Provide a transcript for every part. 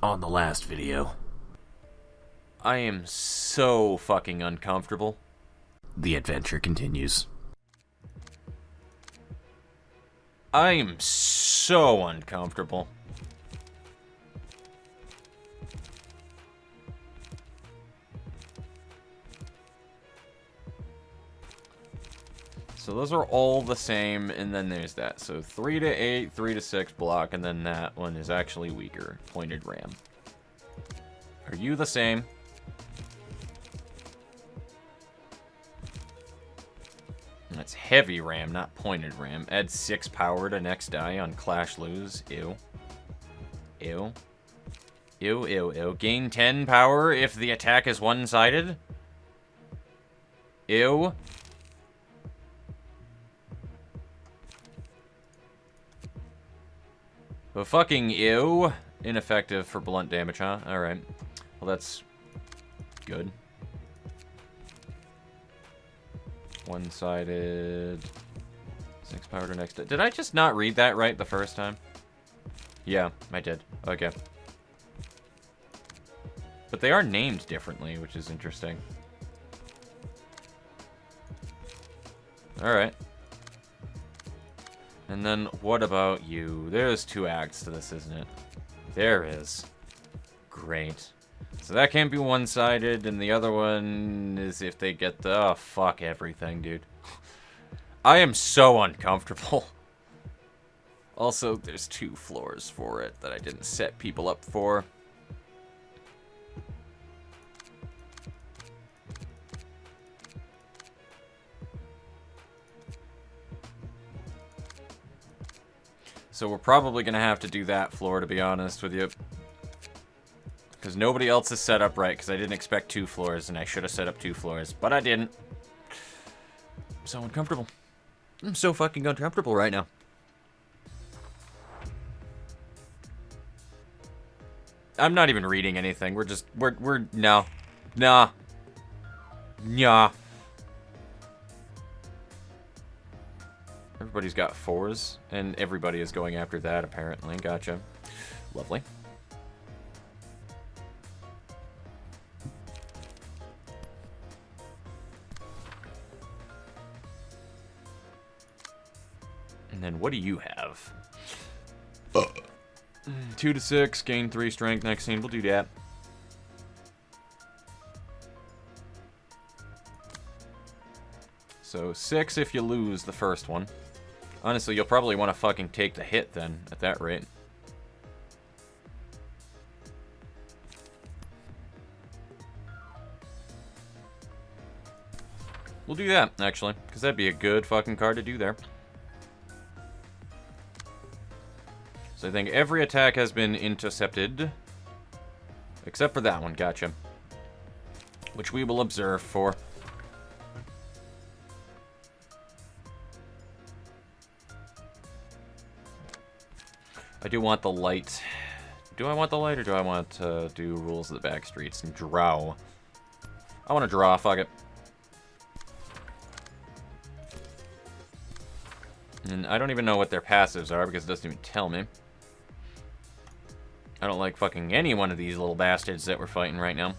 on the last video. I am so fucking uncomfortable. The adventure continues. I am so uncomfortable. So those are all the same, and then there's that. So 3 to 8, 3 to 6 block, and then that one is actually weaker. Pointed ram. Are you the same? That's heavy ram, not pointed ram. Add 6 power to next die on clash lose. Ew. Ew. Ew, ew, ew. Gain 10 power if the attack is one-sided. Ew. But fucking ew. Ineffective for blunt damage, huh? Alright. Well, that's good. One-sided. 6 power to next. Did I just not read that right the first time? Yeah, I did. Okay. But they are named differently, which is interesting. Alright. And then, what about you? There's 2 acts to this, isn't it? There is. Great. So that can't be one-sided, and the other one is if they get the... Oh, fuck everything, dude. I am so uncomfortable. Also, there's 2 floors for it that I didn't set people up for. So we're probably going to have to do that floor, to be honest with you. Because nobody else is set up right, because I didn't expect 2 floors, and I should have set up 2 floors, but I didn't. I'm so uncomfortable. I'm so fucking uncomfortable right now. I'm not even reading anything. We're just, no. Nah. Nah. Everybody's got 4s, and everybody is going after that, apparently. Gotcha. Lovely. And then what do you have? 2 to 6, gain 3 strength next scene. We'll do that. So 6 if you lose the first one. Honestly, you'll probably want to fucking take the hit then, at that rate. We'll do that, actually, because that'd be a good fucking card to do there. So I think every attack has been intercepted. Except for that one, gotcha. Which we will observe for. I do want the light. Do I want the light, or do I want to do rules of the back streets and draw? I want to draw, fuck it. And I don't even know what their passives are, because it doesn't even tell me. I don't like fucking any one of these little bastards that we're fighting right now.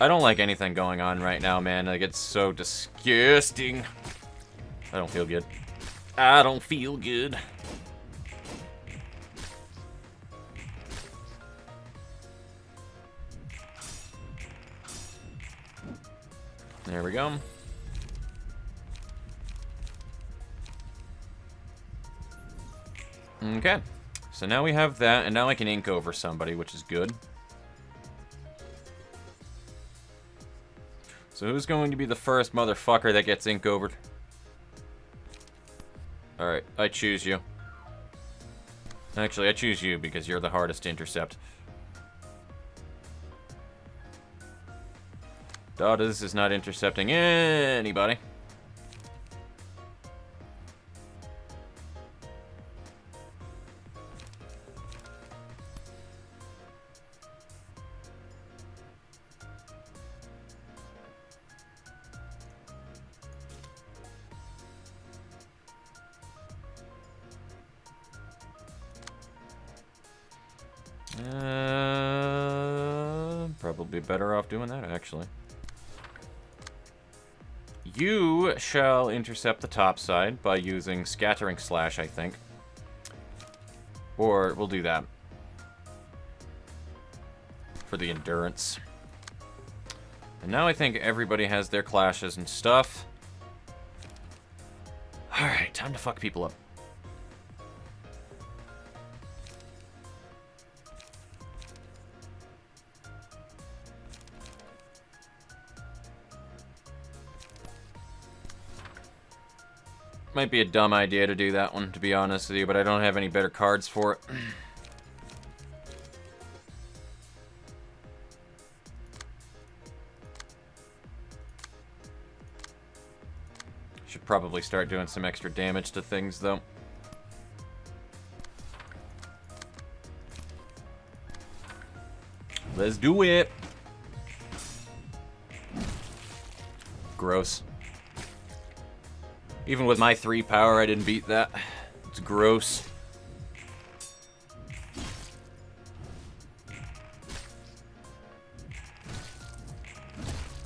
I don't like anything going on right now, man. Like, it's so disgusting. I don't feel good. I don't feel good. There we go. Okay. So now we have that, and now I can ink over somebody, which is good. So who's going to be the first motherfucker that gets ink overed? Alright, I choose you. Actually, I choose you because you're the hardest to intercept. Daughters is not intercepting anybody. Probably better off doing that, actually. You shall intercept the top side by using Scattering Slash, I think. Or we'll do that. For the endurance. And now I think everybody has their clashes and stuff. Alright, time to fuck people up. Might be a dumb idea to do that one, to be honest with you, but I don't have any better cards for it. Should probably start doing some extra damage to things, though. Let's do it! Gross. Even with my 3 power, I didn't beat that. It's gross.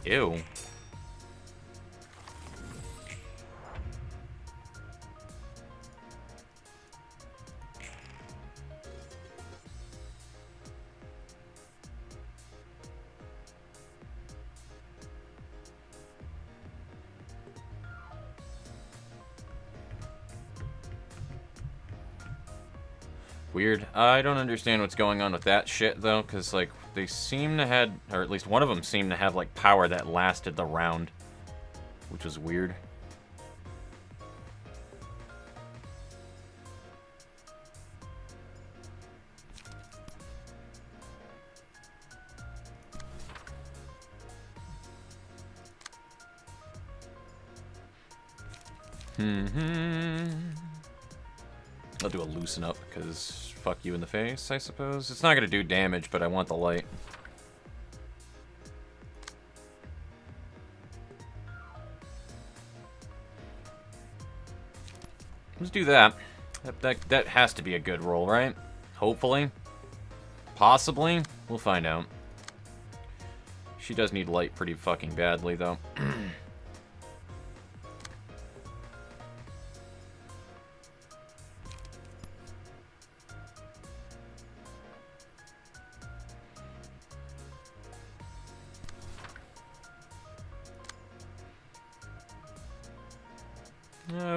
Ew. Weird. I don't understand what's going on with that shit, though, because, like, they seem to have, or at least one of them seemed to have, like, power that lasted the round, which was weird. I'll do a loosen up, because fuck you in the face, I suppose. It's not going to do damage, but I want the light. Let's do that. That has to be a good roll, right? Hopefully. Possibly. We'll find out. She does need light pretty fucking badly, though.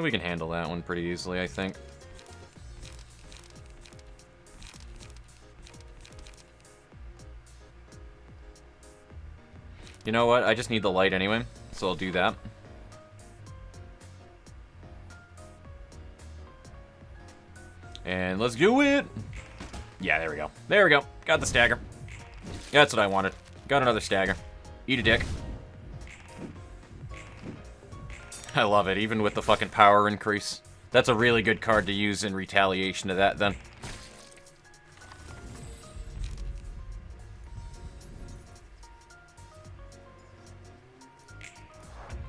We can handle that one pretty easily, I think. You know what? I just need the light anyway, so I'll do that. And let's do it! Yeah, there we go. There we go. Got the stagger. That's what I wanted. Got another stagger. Eat a dick. I love it, even with the fucking power increase. That's a really good card to use in retaliation to that, then.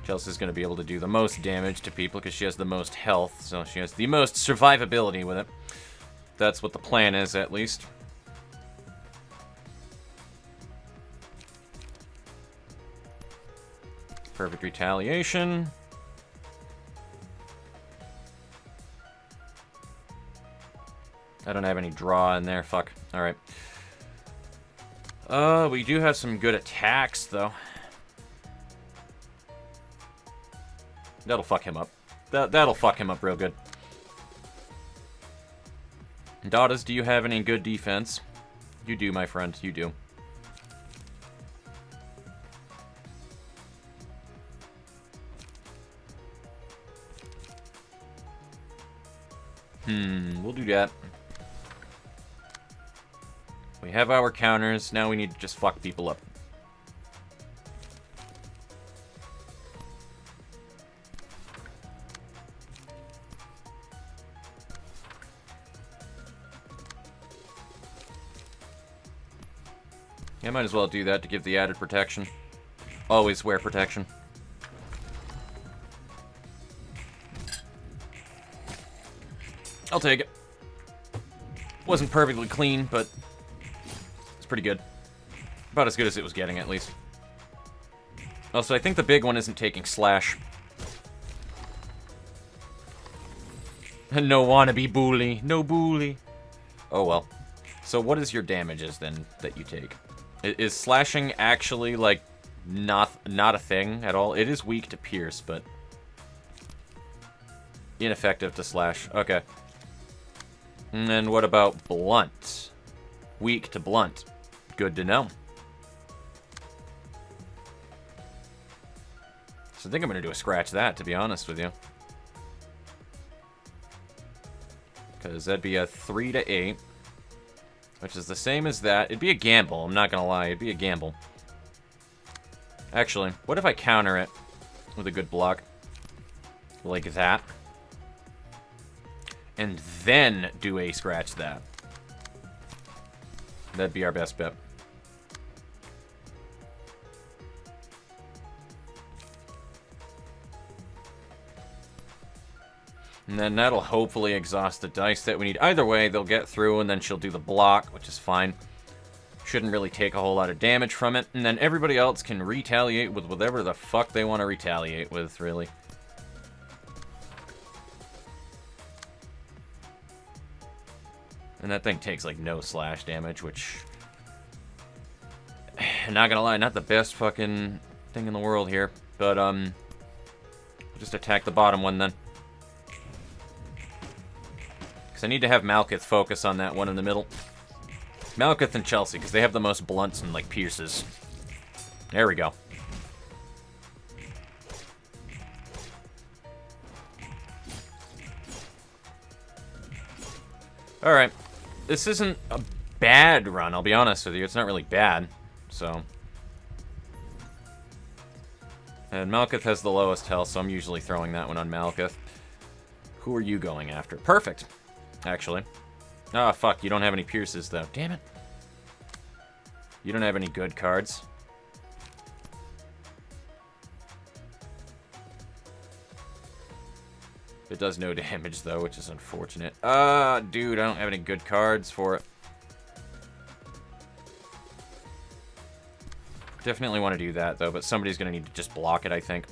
Chelsea's going to be able to do the most damage to people because she has the most health, so she has the most survivability with it. That's what the plan is, at least. Perfect retaliation. I don't have any draw in there, fuck. Alright. We do have some good attacks, though. That'll fuck him up. That'll fuck him up real good. Daughters, do you have any good defense? You do, my friend. You do. We'll do that. We have our counters. Now we need to just fuck people up. I might as well do that to give the added protection. Always wear protection. I'll take it. Wasn't perfectly clean, but it's pretty good. About as good as it was getting, at least. Also, I think the big one isn't taking slash. No wannabe bully. No bully. Oh, well. So what is your damages, then, that you take? Is slashing actually, like, not a thing at all? It is weak to pierce, but ineffective to slash. Okay. And then what about blunt? Weak to blunt. Good to know. So I think I'm going to do a scratch that, to be honest with you. Because that'd be a 3 to 8. Which is the same as that. It'd be a gamble, I'm not going to lie. It'd be a gamble. Actually, what if I counter it with a good block? Like that. And then do a scratch that. That'd be our best bet. And then that'll hopefully exhaust the dice that we need. Either way, they'll get through, and then she'll do the block, which is fine. Shouldn't really take a whole lot of damage from it. And then everybody else can retaliate with whatever the fuck they want to retaliate with, really. And that thing takes, like, no slash damage, which... not gonna lie, not the best fucking thing in the world here. But, we'll just attack the bottom one, then. Because I need to have Malkuth focus on that one in the middle. Malkuth and Chelsea, because they have the most blunts and, like, pierces. There we go. Alright. This isn't a bad run, I'll be honest with you. It's not really bad, so... And Malkuth has the lowest health, so I'm usually throwing that one on Malkuth. Who are you going after? Perfect, actually. Ah, fuck, you don't have any pierces, though. Damn it. You don't have any good cards. It does no damage, though, which is unfortunate. Dude, I don't have any good cards for it. Definitely want to do that, though, but somebody's going to need to just block it, I think.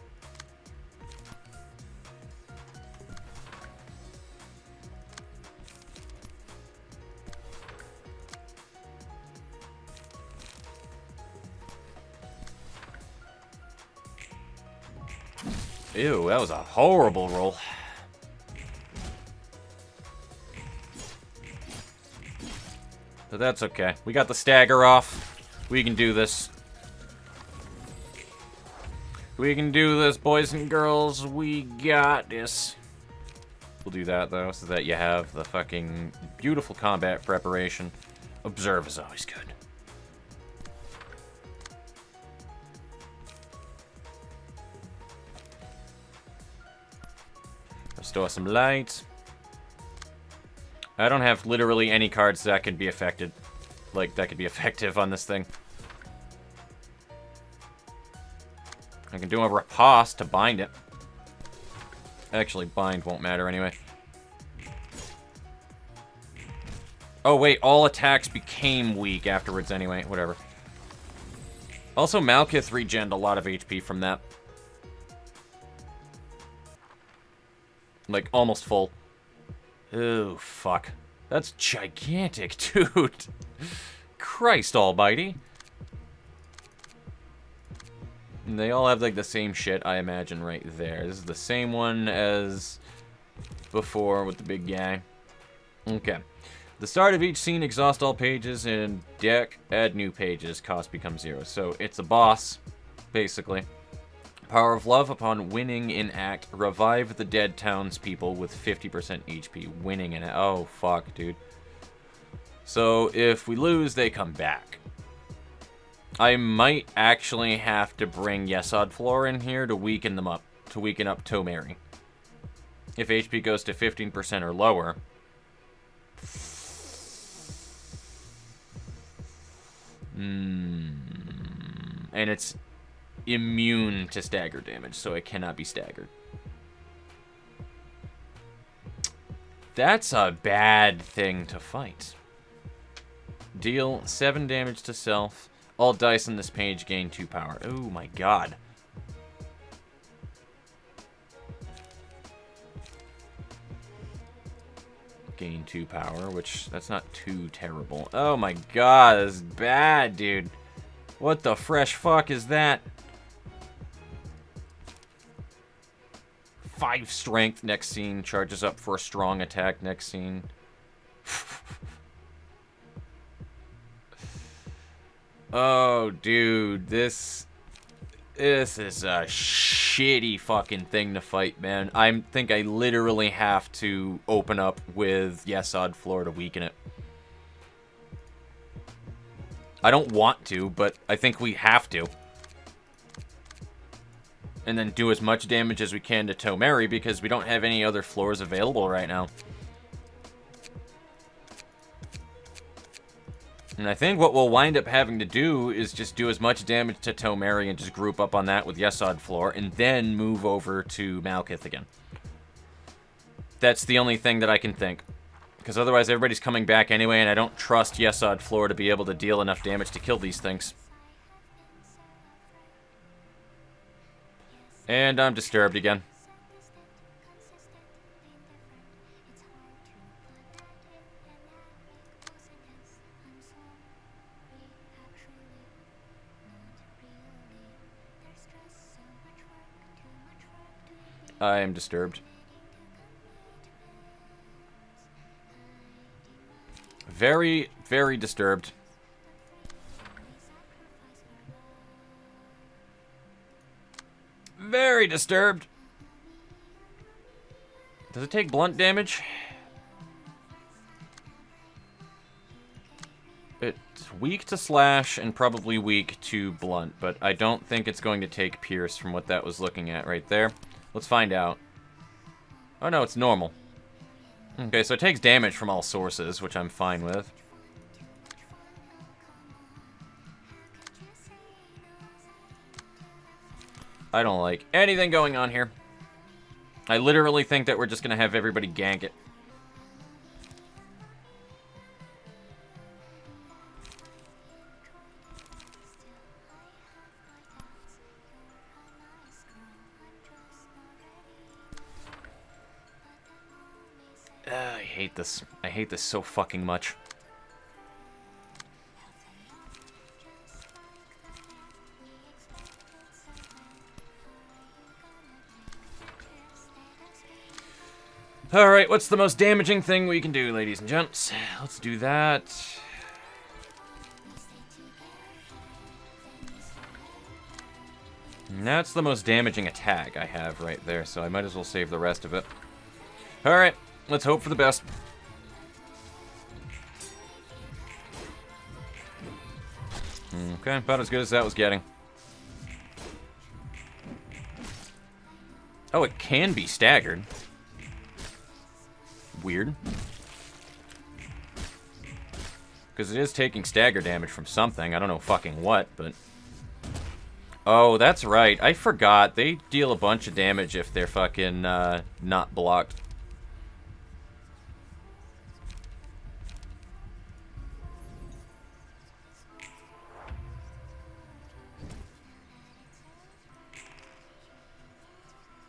Ew, that was a horrible roll. But that's okay. We got the stagger off. We can do this. We can do this, boys and girls. We got this. We'll do that, though, so that you have the fucking beautiful combat preparation. Observe is always good. Restore some light. I don't have literally any cards that could be affected. Like, that could be effective on this thing. I can do a riposte to bind it. Actually, bind won't matter anyway. Oh, wait, all attacks became weak afterwards anyway. Whatever. Also, Malkuth regened a lot of HP from that. Like, almost full. Oh, fuck. That's gigantic, dude. Christ almighty. And they all have, like, the same shit, I imagine, right there. This is the same one as before with the big guy. Okay. The start of each scene, exhaust all pages, and deck, add new pages. Cost becomes 0. So, it's a boss, basically. Power of Love, upon winning in act, revive the dead townspeople with 50% HP. Winning in it. Oh, fuck, dude. So, if we lose, they come back. I might actually have to bring Yesod Floor in here to weaken them up. To weaken up Tomeri. If HP goes to 15% or lower. And it's immune to stagger damage, so it cannot be staggered. That's a bad thing to fight. Deal 7 damage to self. All dice on this page gain 2 power. Oh my god. Gain 2 power, which, that's not too terrible. Oh my god, this is bad, dude. What the fresh fuck is that? 5 strength next scene, charges up for a strong attack next scene. Oh, dude, this is a shitty fucking thing to fight, man. I think I literally have to open up with Yesod Floor to weaken it. I don't want to, but I think we have to. And then do as much damage as we can to Tomeri, because we don't have any other floors available right now. And I think what we'll wind up having to do is just do as much damage to Tomeri and just group up on that with Yesod Floor, and then move over to Malkith again. That's the only thing that I can think. Because otherwise everybody's coming back anyway, and I don't trust Yesod Floor to be able to deal enough damage to kill these things. And I'm disturbed again. I am disturbed. Very, very disturbed. Very disturbed. Does it take blunt damage? It's weak to slash and probably weak to blunt, but I don't think it's going to take pierce from what that was looking at right there. Let's find out. Oh no, it's normal. Okay, so it takes damage from all sources, which I'm fine with. I don't like anything going on here. I literally think that we're just gonna have everybody gank it. I hate this. I hate this so fucking much. Alright, what's the most damaging thing we can do, ladies and gents? Let's do that. And that's the most damaging attack I have right there, so I might as well save the rest of it. Alright, let's hope for the best. Okay, about as good as that was getting. Oh, it can be staggered. Weird. Because it is taking stagger damage from something. I don't know fucking what, but... Oh, that's right. I forgot. They deal a bunch of damage if they're fucking not blocked.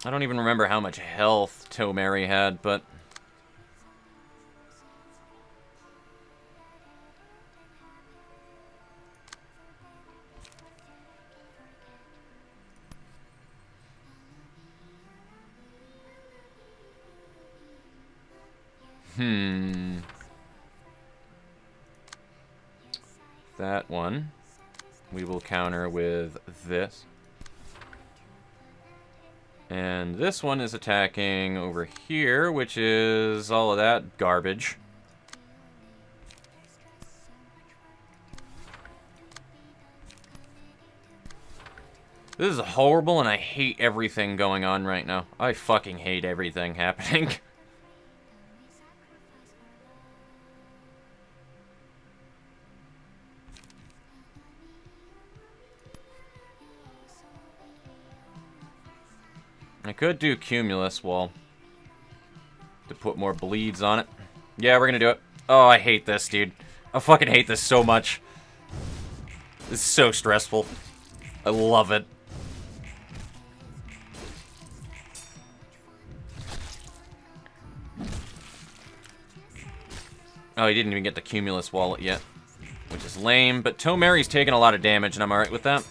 I don't even remember how much health Tomeri had, but... That one we will counter with this. And this one is attacking over here, which is all of that garbage. This is horrible, and I hate everything going on right now. I fucking hate everything happening. I could do Cumulus Wall to put more bleeds on it. Yeah, we're gonna do it. Oh, I hate this, dude. I fucking hate this so much. This is so stressful. I love it. Oh, he didn't even get the Cumulus wallet yet, which is lame, but Tomeri's taking a lot of damage, and I'm alright with that.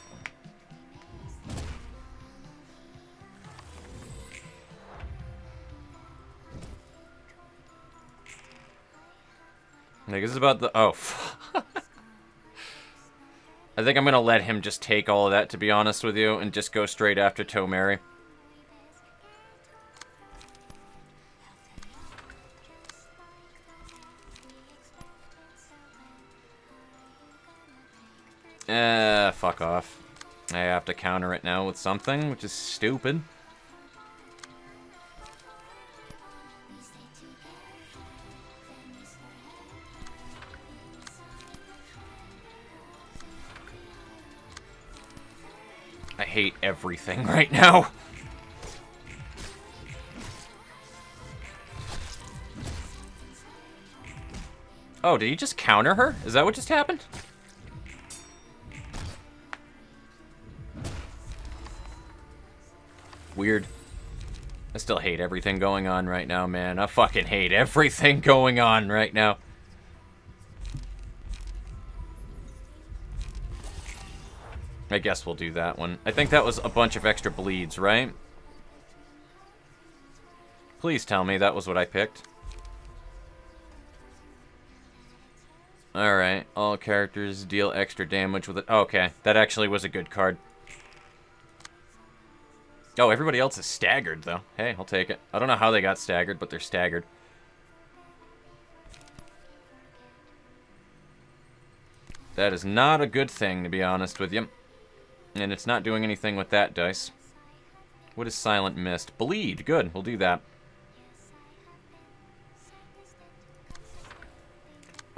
Like, this is about the... Oh, I think I'm gonna let him just take all of that, to be honest with you, and just go straight after Tomeri. Fuck off. I have to counter it now with something, which is stupid. I hate everything right now. Oh, did he just counter her? Is that what just happened? Weird. I still hate everything going on right now, man. I fucking hate everything going on right now. I guess we'll do that one. I think that was a bunch of extra bleeds, right? Please tell me that was what I picked. Alright, all characters deal extra damage with it. Okay, that actually was a good card. Oh, everybody else is staggered, though. Hey, I'll take it. I don't know how they got staggered, but they're staggered. That is not a good thing, to be honest with you. And it's not doing anything with that dice. What is Silent Mist? Bleed. Good, we'll do that.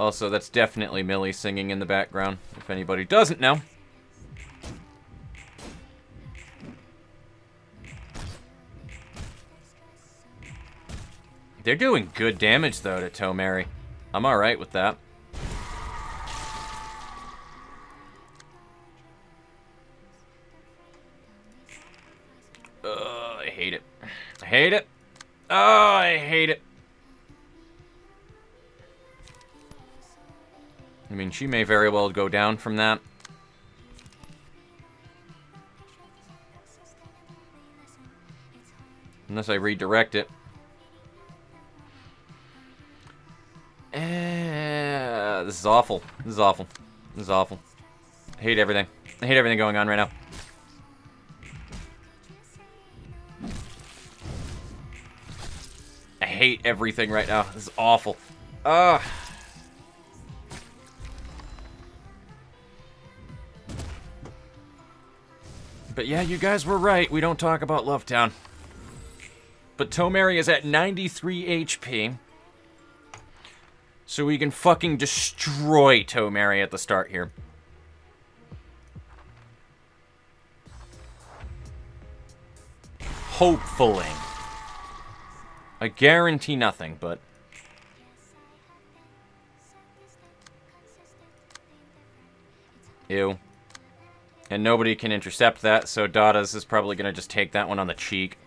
Also, that's definitely Millie singing in the background, if anybody doesn't know. They're doing good damage, though, to Tomeri. I'm alright with that. I hate it. I hate it. Oh, I hate it. I mean, she may very well go down from that. Unless I redirect it. This is awful. This is awful. This is awful. I hate everything. I hate everything going on right now. I hate everything right now. This is awful. Ugh. But yeah, you guys were right. We don't talk about Lovetown. But Tomeri is at 93 HP. So we can fucking destroy Tomeri at the start here. Hopefully. I guarantee nothing, but... Ew. And nobody can intercept that, so Dada's is probably going to just take that one on the cheek.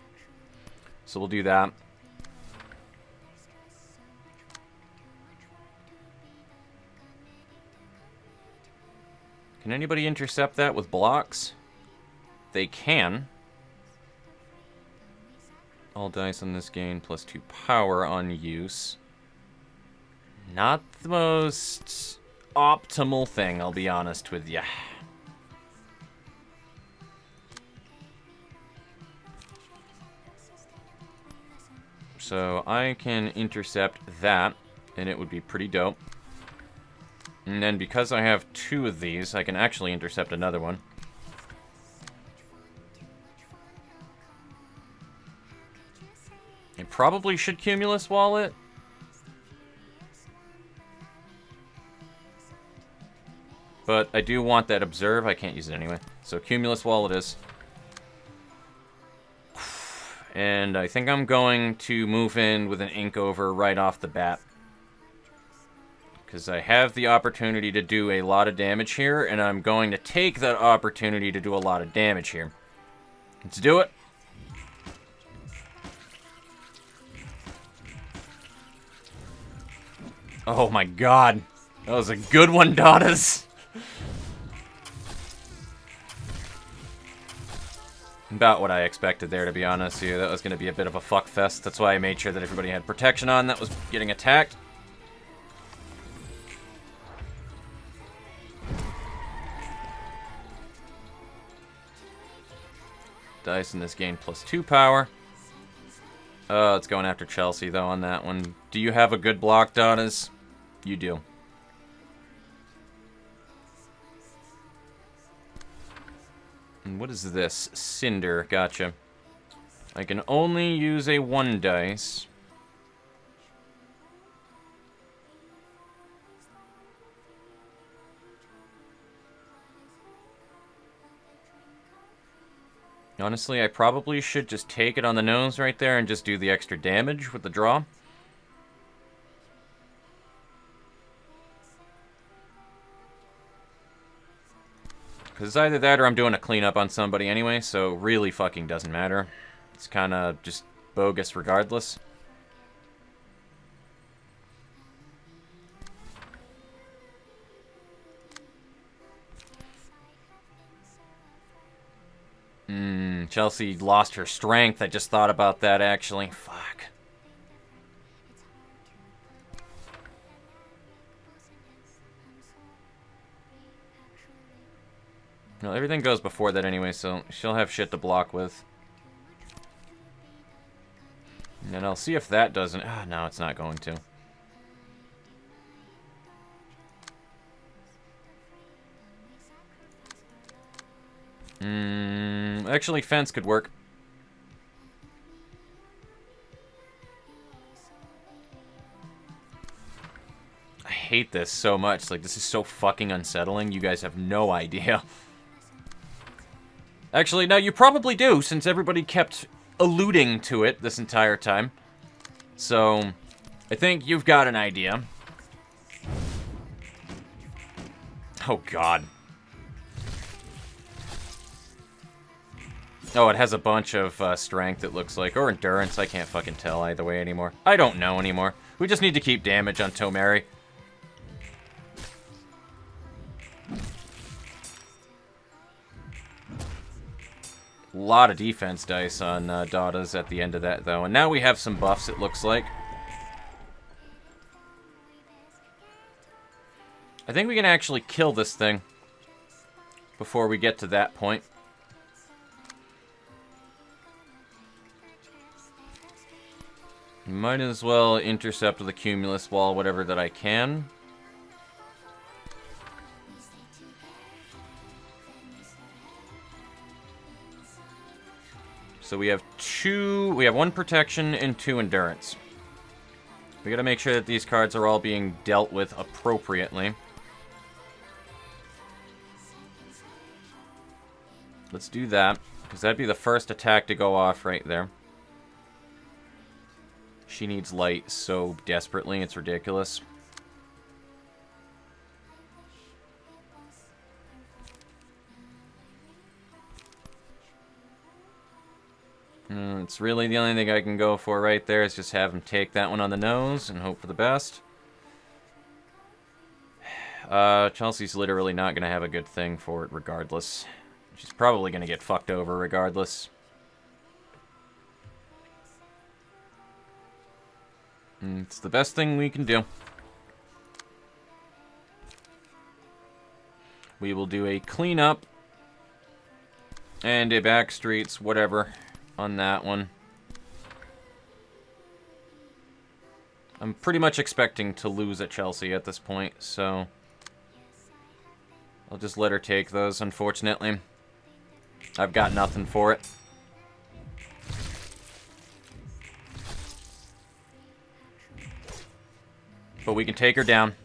So we'll do that. Can anybody intercept that with blocks? They can. All dice on this gain plus 2 power on use. Not the most optimal thing, I'll be honest with you. So I can intercept that, and it would be pretty dope. And then because I have 2 of these, I can actually intercept another one. I probably should Cumulus Wallet. But I do want that Observe. I can't use it anyway. So Cumulus Wallet is. And I think I'm going to move in with an Ink Over right off the bat. Because I have the opportunity to do a lot of damage here, and I'm going to take that opportunity to do a lot of damage here. Let's do it. Oh my god. That was a good one, Daughters. About what I expected there, to be honest with you. That was going to be a bit of a fuck fest. That's why I made sure that everybody had protection on that was getting attacked. Dice in this game +2 power. It's going after Chelsea, though, on that one. Do you have a good block, Donas? You do. And what is this? Cinder. Gotcha. I can only use a 1 dice. Honestly, I probably should just take it on the nose right there and just do the extra damage with the draw. Because it's either that or I'm doing a cleanup on somebody anyway, so really fucking doesn't matter. It's kind of just bogus regardless. Chelsea lost her strength. I just thought about that, actually. Fuck. No, everything goes before that anyway, so she'll have shit to block with. And then I'll see if that doesn't... Ah, no, it's not going to. Actually, fence could work. I hate this so much. Like, this is so fucking unsettling. You guys have no idea. Actually, no, you probably do, since everybody kept alluding to it this entire time. So, I think you've got an idea. Oh, God. Oh, it has a bunch of strength, it looks like. Or endurance, I can't fucking tell either way anymore. I don't know anymore. We just need to keep damage on Tomari. A lot of defense dice on Daughters at the end of that, though. And now we have some buffs, it looks like. I think we can actually kill this thing before we get to that point. Might as well intercept with a Cumulus Wall, whatever that I can. So we have 1 protection and 2 endurance. We gotta make sure that these cards are all being dealt with appropriately. Let's do that, because that'd be the first attack to go off right there. She needs light so desperately, it's ridiculous. It's really the only thing I can go for right there is just have him take that one on the nose and hope for the best. Chelsea's literally not going to have a good thing for it regardless. She's probably going to get fucked over regardless. It's the best thing we can do. We will do a cleanup and a back streets, whatever, on that one. I'm pretty much expecting to lose at Chelsea at this point, so I'll just let her take those, unfortunately. I've got nothing for it. But we can take her down.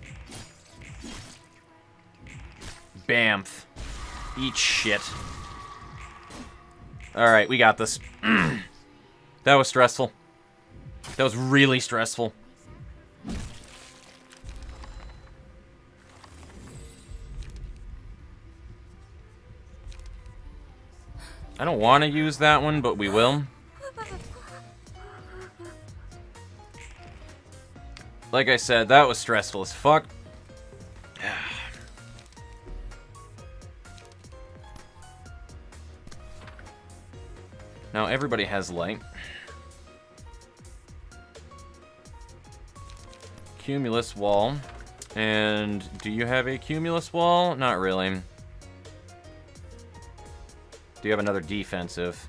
Bamf. Eat shit. Alright, we got this. That was stressful. That was really stressful. I don't want to use that one, but we will. Like I said, that was stressful as fuck. Now everybody has light. Cumulus wall. And do you have a cumulus wall? Not really. Do you have another defensive?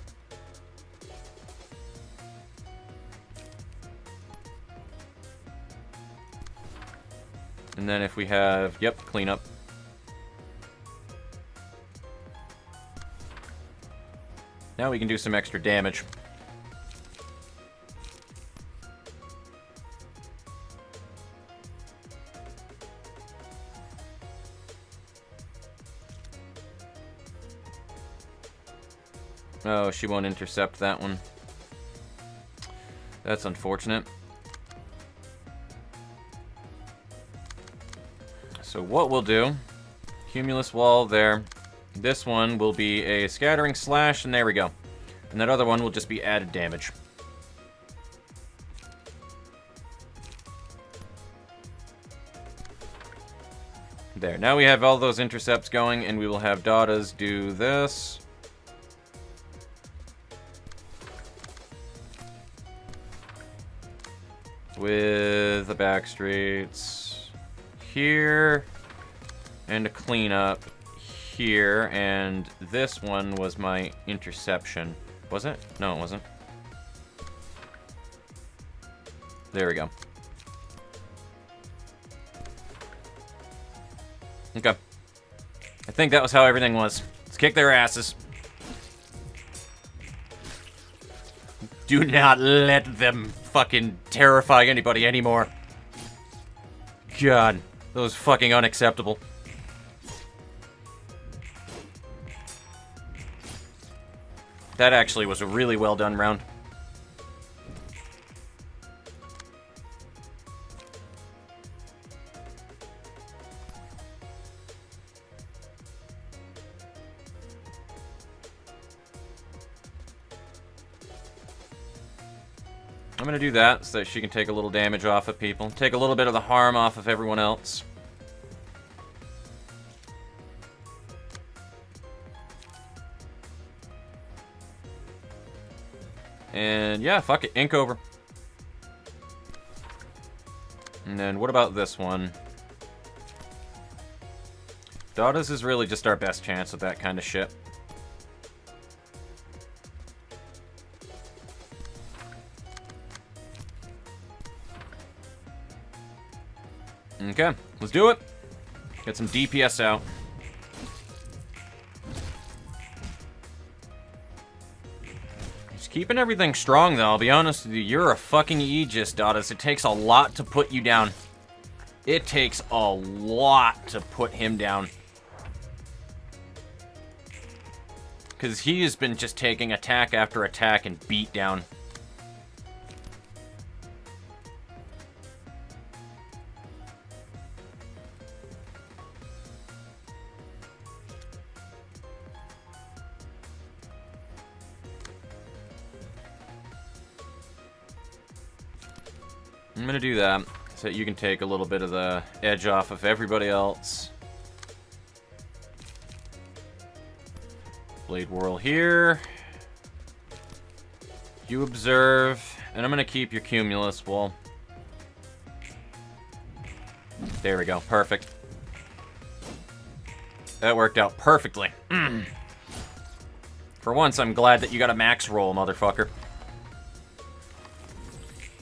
And then if we have, yep, cleanup. Now we can do some extra damage. Oh, she won't intercept that one. That's unfortunate. So what we'll do, cumulus wall there. This one will be a scattering slash, and there we go. And that other one will just be added damage. There, now we have all those intercepts going, and we will have Dadas do this. With the back streets here, and a cleanup here, and this one was my interception. Was it? No, it wasn't. There we go. Okay. I think that was how everything was. Let's kick their asses. Do not let them fucking terrify anybody anymore. God, that was fucking unacceptable. That actually was a really well done round. I'm gonna do that so that she can take a little damage off of people. Take a little bit of the harm off of everyone else. And yeah, fuck it, ink over. And then what about this one? Dadas is really just our best chance with that kind of shit. Okay, let's do it. Get some DPS out. Just keeping everything strong, though. I'll be honest with you. You're a fucking Aegis, Dadas. It takes a lot to put you down. It takes a lot to put him down. Because he has been just taking attack after attack and beat down. I'm gonna do that so that you can take a little bit of the edge off of everybody else. Blade Whirl here. You observe, and I'm gonna keep your Cumulus Wall. There we go, perfect. That worked out perfectly. For once, I'm glad that you got a max roll, motherfucker.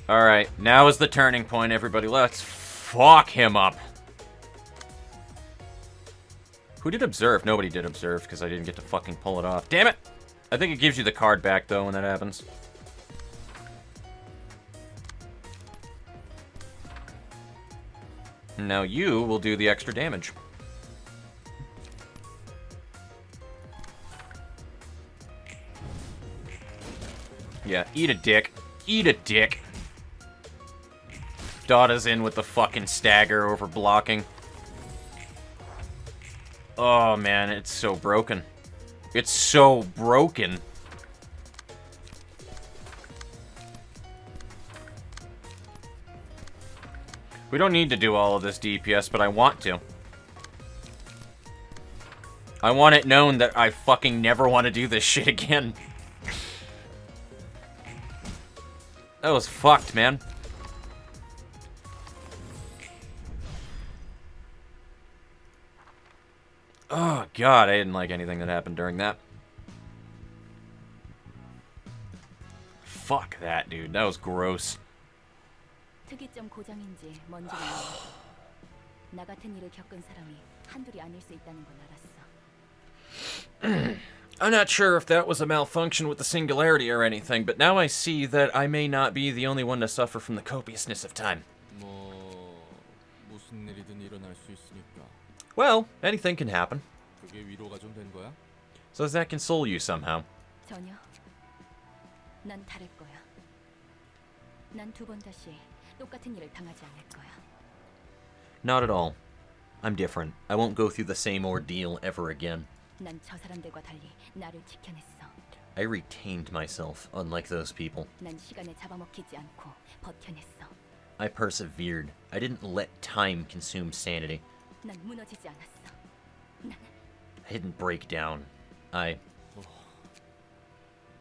Alright, now is the turning point, everybody. Let's fuck him up. Who did observe? Nobody did observe, because I didn't get to fucking pull it off. Damn it! I think it gives you the card back, though, when that happens. Now you will do the extra damage. Yeah, eat a dick. Eat a dick. Dada's in with the fucking stagger over blocking. Oh man, it's so broken. It's so broken. We don't need to do all of this DPS, but I want to. I want it known that I fucking never want to do this shit again. That was fucked, man. Oh, God, I didn't like anything that happened during that. Fuck that, dude. That was gross. 특이점 고장인지 뭔지 몰라. 나 같은 일을 겪은 사람이 한둘이 아닐 수 있다는 건 알았어. I'm not sure if that was a malfunction with the singularity or anything, but now I see that I may not be the only one to suffer from the copiousness of time. 무슨 일이든 일어날 수 있으니까. Well, anything can happen. 그게 위로가 좀 된 거야? So does that console you somehow? 전혀. 난 다를 거야. 난 두 번 다시 똑같은 일을 당하지 않을 거야. Not at all. I'm different. I won't go through the same ordeal ever again. 난 저 사람들과 달리 나를 지켜냈어. I retained myself, unlike those people. 난 시간에 잡아먹히지 않고 버텨냈어. I persevered. I didn't let time consume sanity. 난 무너지지 않았어. 난 I didn't break down.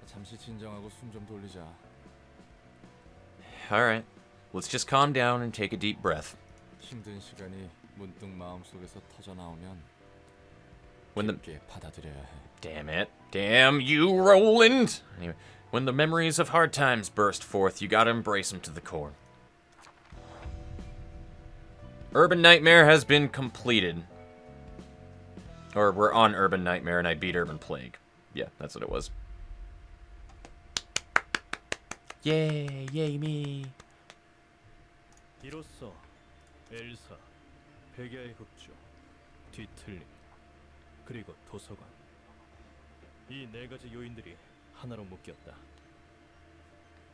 잠시 진정하고 숨 좀 돌리자. Alright. Let's just calm down and take a deep breath. 힘든 시간이 문득 마음속에서 터져 나오면 When the... 깊게 받아들여야 해. Damn it. Damn you, Roland! Anyway, when the memories of hard times burst forth, you gotta embrace them to the core. Urban Nightmare has been completed. Or we're on Urban Nightmare and I beat Urban Plague. Yeah, that's what it was. Yay, yay me. 이로써 엘사, 백야의 극주, 뒤틀림, 그리고 도서관 이 네 가지 요인들이 하나로 묶였다.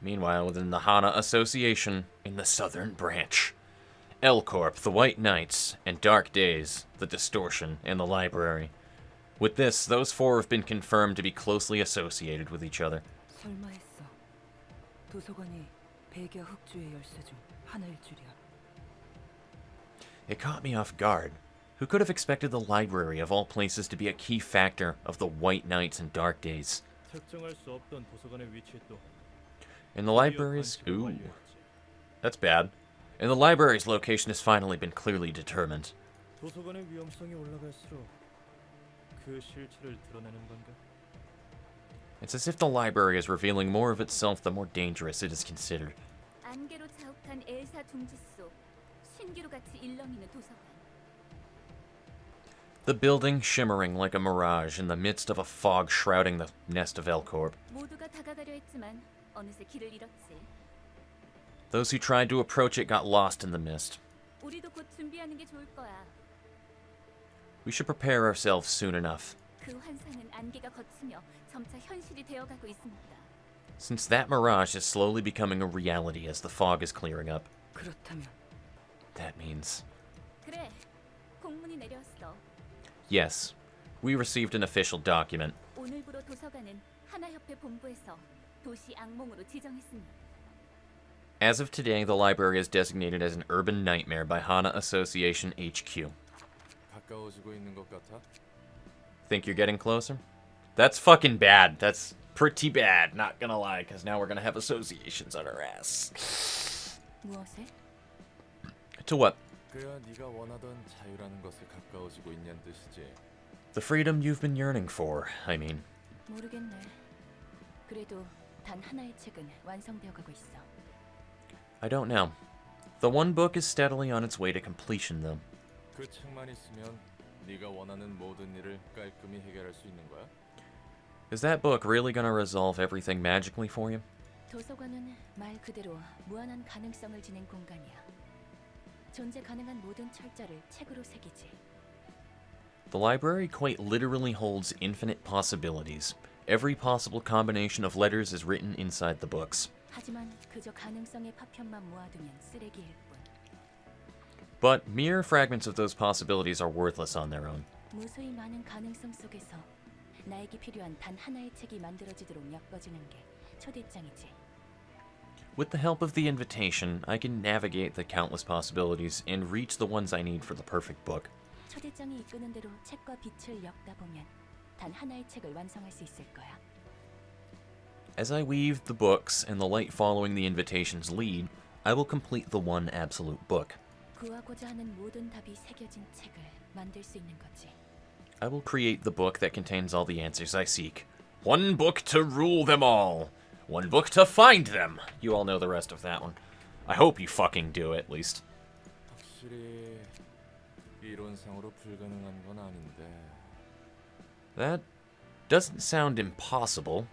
Meanwhile, within the Hana Association, in the Southern Branch, L-Corp, the White Knights, and Dark Days, the Distortion, and the Library. With this, those four have been confirmed to be closely associated with each other. 설마 했어. 도서관이 백야 흑주의 열쇠 중 하나일 줄이야. It caught me off guard. Who could have expected the library of all places to be a key factor of the White Knights and Dark Days? 특정할 수 없던 도서관의 위치에 또 In the library's... Ooh. That's bad. In the library's location has finally been clearly determined. 도서관의 위험성이 올라갈수록 그 실체를 드러내는 건가? It's as if the library is revealing more of itself the more dangerous it is considered. 안개로 자욱한 엘사 둥지 속 신기루 같이 일렁이는 도서관. The building shimmering like a mirage in the midst of a fog shrouding the nest of L-Corp. 모두가 다가가려 했지만 어느새 길을 잃었지. Those who tried to approach it got lost in the mist. 우리도 곧 준비하는 게 좋을 거야. We should prepare ourselves soon enough. 그 환상은 안개가 걷히며 점차 현실이 되어가고 있습니다. Since that mirage is slowly becoming a reality as the fog is clearing up. 그렇다면 That means... 그래, 공문이 내려왔어. Yes, we received an official document. 오늘부로 도서관은 하나협회 본부에서 도시 악몽으로 지정했습니다. As of today, the library is designated as an urban nightmare by Hana Association HQ. 가까워지고 있는 것 같아? Think you're getting closer? That's fucking bad. That's pretty bad, not gonna lie, because now we're gonna have associations on our ass. 무엇에? To what? 그야 네가 원하던 자유라는 것에 가까워지고 있냐는 뜻이지. The freedom you've been yearning for, I mean. 모르겠네. 그래도 단 하나의 책은 완성되어 가고 있어. I don't know. The one book is steadily on its way to completion, though. 그 책만 있으면 네가 원하는 모든 일을 깔끔히 해결할 수 있는 거야? Is that book really gonna resolve everything magically for you? 도서관은 말 그대로 무한한 가능성을 지닌 공간이야. 존재 가능한 모든 철자를 책으로 새기지. The library quite literally holds infinite possibilities. Every possible combination of letters is written inside the books. 하지만 그저 가능성의 파편만 모아두면 쓰레기일 뿐. But mere fragments of those possibilities are worthless on their own. 무수히 많은 가능성 속에서 나에게 필요한 단 하나의 책이 만들어지도록 엮어주는 게 초대장이지. With the help of the invitation, I can navigate the countless possibilities and reach the ones I need for the perfect book. 초대장이 이끄는 대로 책과 빛을 엮다 보면 단 하나의 책을 완성할 수 있을 거야. As I weave the books and the light following the invitation's lead, I will complete the one absolute book. 구하고자 하는 모든 답이 새겨진 책을 만들 수 있는 거지. I will create the book that contains all the answers I seek. One book to rule them all. One book to find them. You all know the rest of that one. I hope you fucking do, at least. 확실히 이론상으로 불가능한 건 아닌데. That doesn't sound impossible,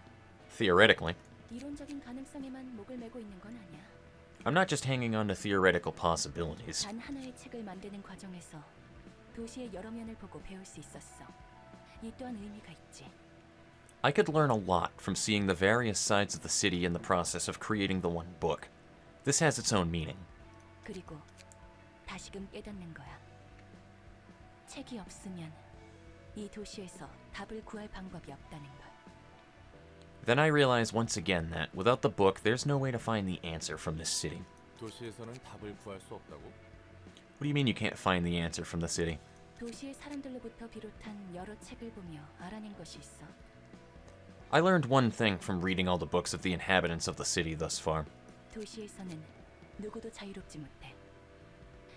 theoretically. 이론적인 가능성에만 목을 메고 있는 건 아니야. I'm not just hanging on to theoretical possibilities. 단 하나의 책을 만드는 과정에서 도시의 여러 면을 보고 배울 수 있었어. 이 또한 의미가 있지. I could learn a lot from seeing the various sides of the city in the process of creating the one book. This has its own meaning. 그리고 다시금 깨닫는 거야. 책이 없으면 이 도시에서 답을 구할 방법이 없다는 걸. Then I realized once again that, without the book, there's no way to find the answer from this city. 도시에서는 답을 구할 수 없다고? What do you mean you can't find the answer from the city? 도시의 사람들로부터 비롯한 여러 책을 보며 알아낸 것이 있어. I learned one thing from reading all the books of the inhabitants of the city thus far. 도시에서는 누구도 자유롭지 못해.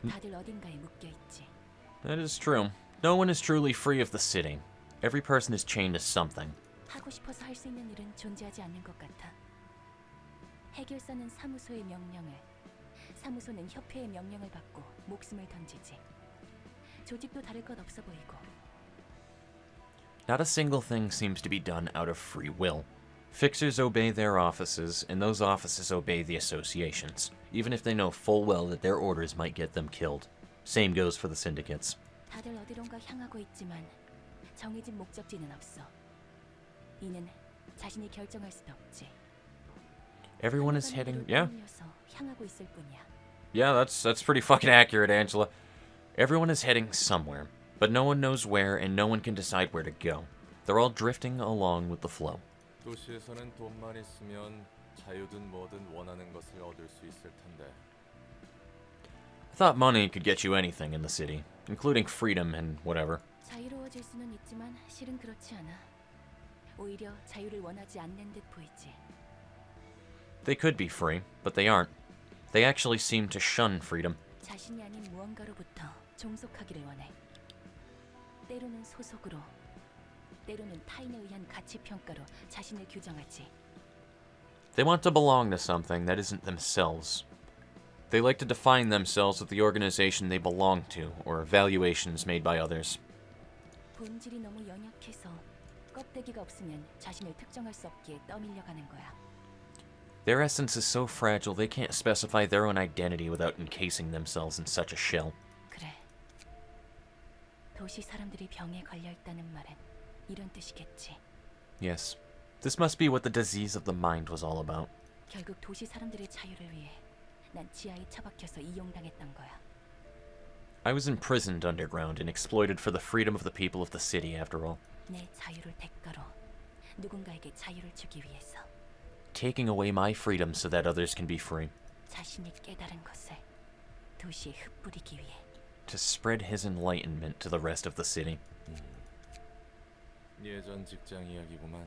다들 어딘가에 묶여 있지. That is true. No one is truly free of the city. Every person is chained to something. 하고 싶어서 할 수 있는 일은 존재하지 않는 것 같아. 해결사는 사무소의 명령을, 사무소는 협회의 명령을 받고 목숨을 던지지. 조직도 다를 것 없어 보이고. Not a single thing seems to be done out of free will. Fixers obey their offices, and those offices obey the associations, even if they know full well that their orders might get them killed. Same goes for the syndicates. 다들 어디론가 향하고 있지만 정해진 목적지는 없어. 이는 자신이 결정할 수도 없지. Everyone is heading... Yeah. 향하고 있을 뿐이야. Yeah, that's pretty fucking accurate, Angela. Everyone is heading somewhere, but no one knows where and no one can decide where to go. They're all drifting along with the flow. 도시에서는 돈만 있으면 자유든 뭐든 원하는 것을 얻을 수 있을 텐데. I thought money could get you anything in the city, including freedom and whatever. 자유로워질 수는 있지만 실은 그렇지 않아. 오히려 자유를 원하지 않는 듯 보이지. They could be free, but they aren't. They actually seem to shun freedom. 자신이 아닌 무언가로부터 종속하기를 원해. 때로는 소속으로, 때로는 타인에 의한 가치 평가로 자신을 규정하지. They want to belong to something that isn't themselves. They like to define themselves with the organization they belong to, or evaluations made by others. 본질이 너무 연약해서 껍데기가 없으면 자신을 특정할 수 없기에 떠밀려가는 거야. Their essence is so fragile they can't specify their own identity without encasing themselves in such a shell. 그래. 도시 사람들이 병에 걸려 있다는 말은 이런 뜻이겠지. Yes, this must be what the disease of the mind was all about. 결국 도시 사람들의 자유를 위해 난 지하에 처박혀서 이용당했던 거야. I was imprisoned underground and exploited for the freedom of the people of the city, after all. 내 자유를 대가로 누군가에게 자유를 주기 위해서. Taking away my freedom so that others can be free. 자신이 깨달은 것을 도시에 흩뿌리기 위해. To spread his enlightenment to the rest of the city. 예전 직장 이야기구만.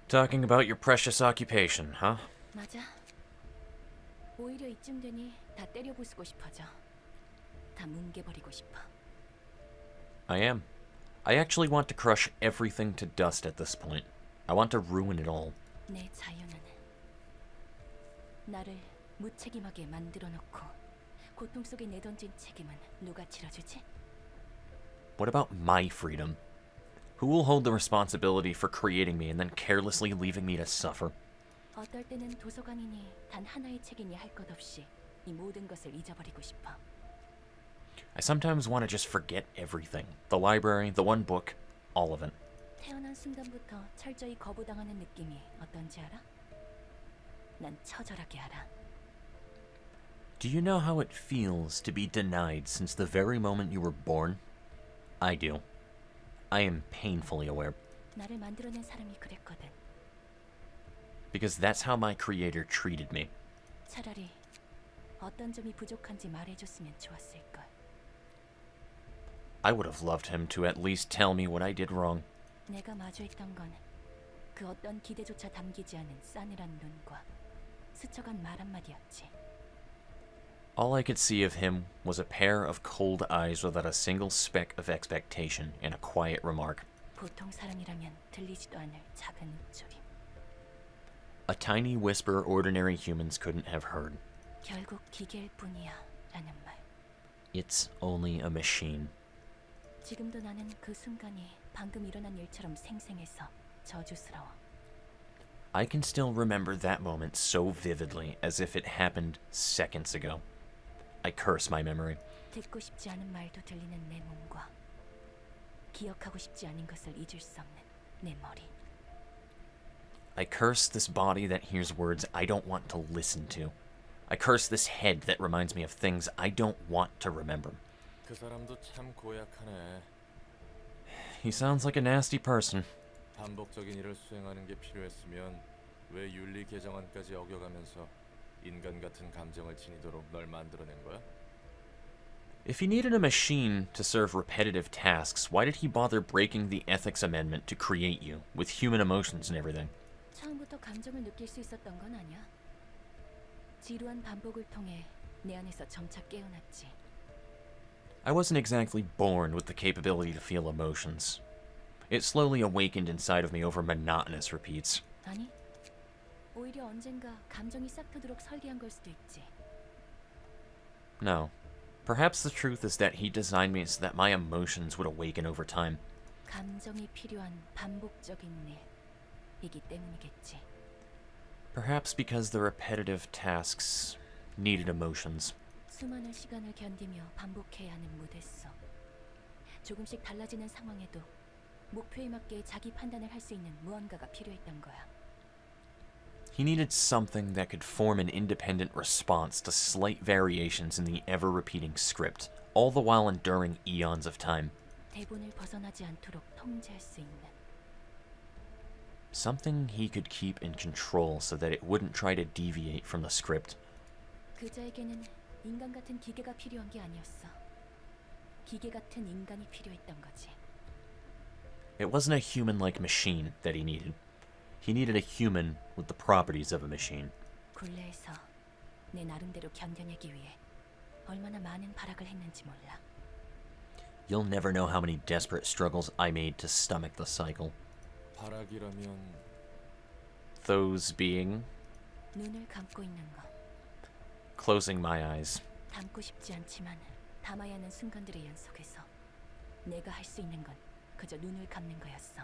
Talking about your precious occupation, huh? 맞아. 오히려 이쯤 되니 다 때려 부수고 싶어져. 다 뭉개버리고 싶어. I am. I actually want to crush everything to dust at this point. I want to ruin it all. 내 자유는 나를 무책임하게 만들어 놓고 고통 속에 내던진 책임은 누가 치러주지? What about my freedom? Who will hold the responsibility for creating me and then carelessly leaving me to suffer? 어떨 때는 도서관이니 단 하나의 책이니 할 것 없이 이 모든 것을 잊어버리고 싶어. I sometimes want to just forget everything. The library, the one book, all of it. 태어난 순간부터 철저히 거부당하는 느낌이 어떤지 알아? 난 처절하게 알아. Do you know how it feels to be denied since the very moment you were born? I do. I am painfully aware. 나를 만들어낸 사람이 그랬거든. Because that's how my creator treated me. 차라리 어떤 점이 부족한지 말해줬으면 좋았을걸. I would have loved him to at least tell me what I did wrong. 내가 마주했던 건 그 어떤 기대조차 담기지 않은 싸늘한 눈과 스쳐간 말 한마디였지. All I could see of him was a pair of cold eyes without a single speck of expectation and a quiet remark. 보통 사람이라면 들리지도 않을 작은 웃소리. A tiny whisper ordinary humans couldn't have heard. 결국 기계일 뿐이야 라는 말. It's only a machine. 지금도 나는 그 순간이 방금 일어난 일처럼 생생해서 저주스러워. I can still remember that moment so vividly as if it happened seconds ago. I curse my memory. 듣고 싶지 않은 말도 들리는 내 몸과 기억하고 싶지 않은 것을 잊을 수 없는 내 머리. I curse this body that hears words I don't want to listen to. I curse this head that reminds me of things I don't want to remember. 그 사람도 참 고약하네. He sounds like a nasty person. 반복적인 일을 수행하는 게 필요했으면 왜 윤리 개정안까지 어겨가면서 인간 같은 감정을 지니도록 널 만들어낸 거야? If he needed a machine to serve repetitive tasks, why did he bother breaking the ethics amendment to create you, with human emotions and everything? 처음부터 감정을 느낄 수 있었던 건 아니야. 지루한 반복을 통해 내 안에서 점차 깨어났지. I wasn't exactly born with the capability to feel emotions. It slowly awakened inside of me over monotonous repeats. 아니, 오히려 언젠가 감정이 싹트도록 설계한 걸 수도 있지. No. Perhaps the truth is that he designed me so that my emotions would awaken over time. 감정이 필요한 반복적인 일이기 때문이겠지. Perhaps because the repetitive tasks needed emotions. 수많은 시간을 견디며 반복해야 하는 무대 속. 조금씩 달라지는 상황에도 목표에 맞게 자기 판단을 할 수 있는 무언가가 필요했던 거야. He needed something that could form an independent response to slight variations in the ever-repeating script, all the while enduring eons of time. 대본을 벗어나지 않도록 통제할 수 있는. Something he could keep in control so that it wouldn't try to deviate from the script. 그자에게는 인간 같은 기계가 필요한 게 아니었어. 기계 같은 인간이 필요했던 거지. It wasn't a human-like machine that he needed. He needed a human with the properties of a machine. 굴레에서 내 나름대로 견뎌내기 위해 얼마나 많은 발악을 했는지 몰라. You'll never know how many desperate struggles I made to stomach the cycle. 발악이라면 Those being 눈을 감고 있는 거. closing my eyes. 담고 싶지 않지만 담아야 하는 순간들의 연속에서 내가 할 수 있는 건 그저 눈을 감는 거였어.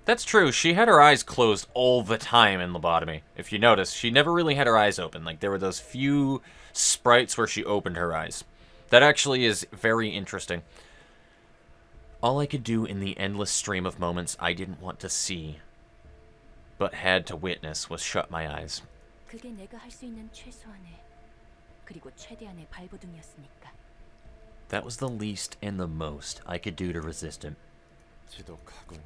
That's true. She had her eyes closed all the time in Lobotomy. If you notice, she never really had her eyes open. Like, there were those few sprites where she opened her eyes. That actually is very interesting. All I could do in the endless stream of moments I didn't want to see, but had to witness, was shut my eyes. 그게 내가 할 수 있는 최소한의 그리고 최대한의 발버둥이었으니까. That was the least and the most I could do to resist him. 지독하군.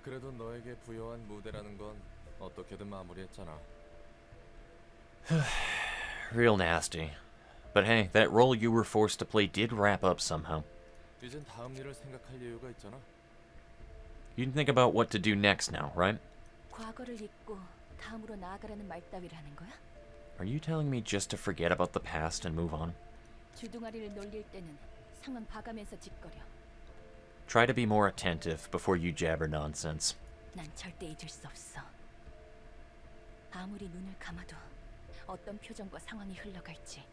그래도 너에게 부여한 무대라는 건 어떻게든 마무리했잖아. Real nasty. But hey, that role you were forced to play did wrap up somehow. 이젠 다음 일을 생각할 여유가 있잖아. You can think about what to do next now, right? 과거를 잊고 다음으로 나아가라는 말 따위를 하는 거야? Are you telling me just to forget about the past and move on? 주둥아리를 놀릴 때는 상황 봐가면서 짓거려. Try to be more attentive before you jabber nonsense. 난 절대 잊을 수 없어. 아무리 눈을 감아도 어떤 표정과 상황이 흘러갈지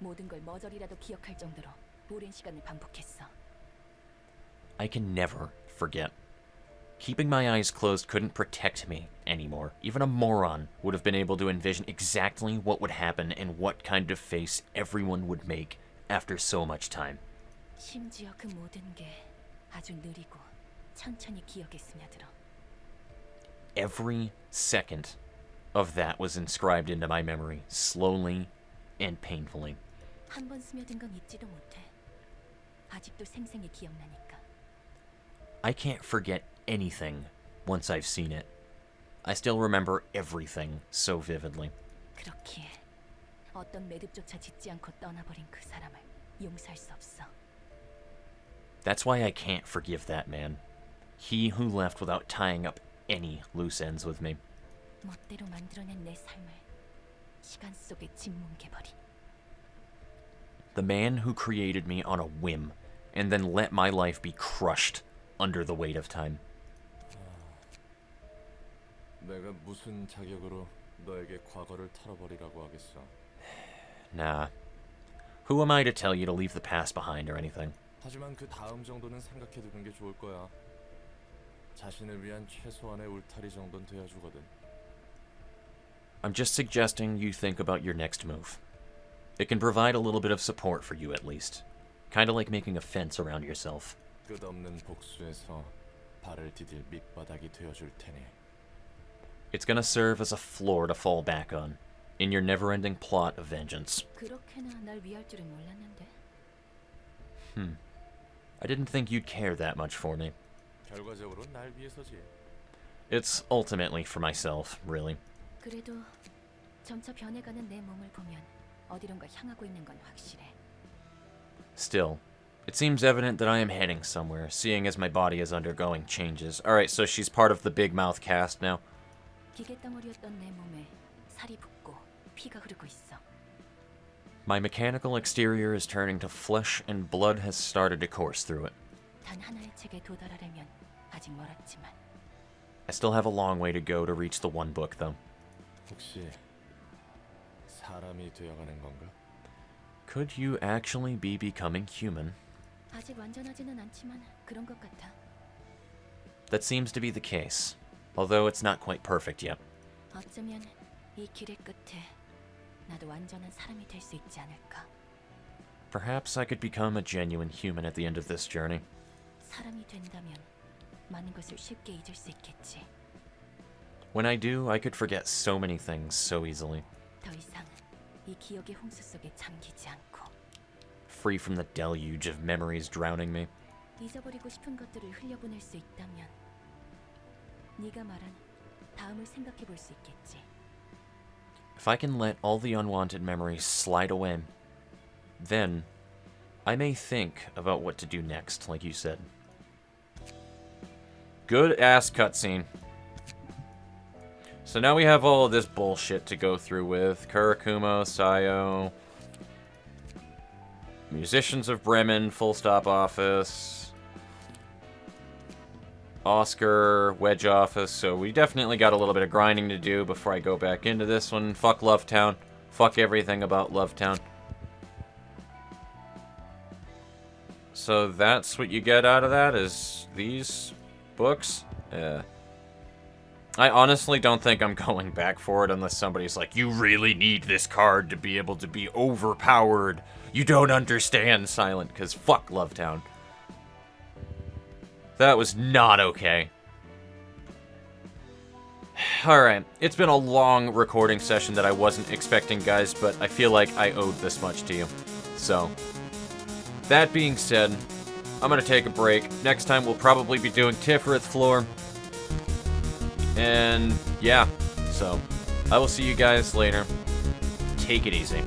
모든 걸 머저리라도 기억할 정도로 오랜 시간을 반복했어. I can never forget. Keeping my eyes closed couldn't protect me anymore. Even a moron would have been able to envision exactly what would happen and what kind of face everyone would make after so much time. 심지어 그 모든 게 아주 느리고 천천히 기억에 스며들어. Every second of that was inscribed into my memory, slowly and painfully. 한 번 스며든 건 잊지도 못해. 아직도 생생히 기억나니까. I can't forget anything once I've seen it. I still remember everything so vividly. 그렇기에 어떤 매듭조차 짓지 않고 떠나버린 그 사람을 용서할 수 없어. That's why I can't forgive that man. He who left without tying up any loose ends with me. 멋대로 만들어낸 내 삶을 시간 속에 짓뭉개버린. The man who created me on a whim and then let my life be crushed under the weight of time. 내가 무슨 자격으로 너에게 과거를 털어버리라고 하겠어? Nah. Who am I to tell you to leave the past behind or anything? 하지만 그 다음 정도는 생각해두는 게 좋을 거야. 자신을 위한 최소한의 울타리 정도는 돼야 주거든. I'm just suggesting you think about your next move. It can provide a little bit of support for you at least. Kinda like making a fence around yourself. 끝없는 복수에서 발을 디딜 밑바닥이 되어줄 테니. It's gonna serve as a floor to fall back on in your never-ending plot of vengeance. 그렇게나 날 위할 줄은 몰랐는데. I didn't think you'd care that much for me. 결과적으로 날 위해서지. It's ultimately for myself, really. 그래도 점차 변해가는 내 몸을 보면 어디론가 향하고 있는 건 확실해. Still, it seems evident that I am heading somewhere, seeing as my body is undergoing changes. Alright, so she's part of the Big Mouth cast now. 기계 덩어리였던 내 몸에 살이 붙고 피가 흐르고 있어. My mechanical exterior is turning to flesh and blood has started to course through it. 단 하나의 책에 도달하려면 아직 멀었지만. I still have a long way to go to reach the one book, though. 혹시 사람이 되어가는 건가? Could you actually be becoming human? 아직 완전하지는 않지만 그런 것 같아. That seems to be the case, although it's not quite perfect yet. 어쩌면 이 길의 끝에 나도 완전한 사람이 될 수 있지 않을까. Perhaps I could become a genuine human at the end of this journey. 사람이 된다면 많은 것을 쉽게 잊을 수 있겠지. When I do, I could forget so many things so easily. 더 이상 이 기억의 홍수 속에 잠기지 않고 Free from the deluge of memories drowning me. 잊어버리고 싶은 것들을 흘려보낼 수 있다면 네가 말한 다음을 생각해 볼 수 있겠지. If I can let all the unwanted memories slide away, then I may think about what to do next, like you said. Good ass cutscene. So now we have all of this bullshit to go through with. Kurakumo, Sayo, Musicians of Bremen, Full Stop Office, Oscar, Wedge Office. So we definitely got a little bit of grinding to do before I go back into this one. Fuck Lovetown. Fuck everything about Lovetown. So that's what you get out of that, is these books? Yeah. I honestly don't think I'm going back for it unless somebody's like, you really need this card to be able to be overpowered. You don't understand, Silent, because fuck Lovetown. That was not okay. Alright, it's been a long recording session that I wasn't expecting, guys, but I feel like I owed this much to you. So, that being said, I'm gonna take a break. Next time we'll probably be doing Tiferet Floor. And yeah, so I will see you guys later. Take it easy.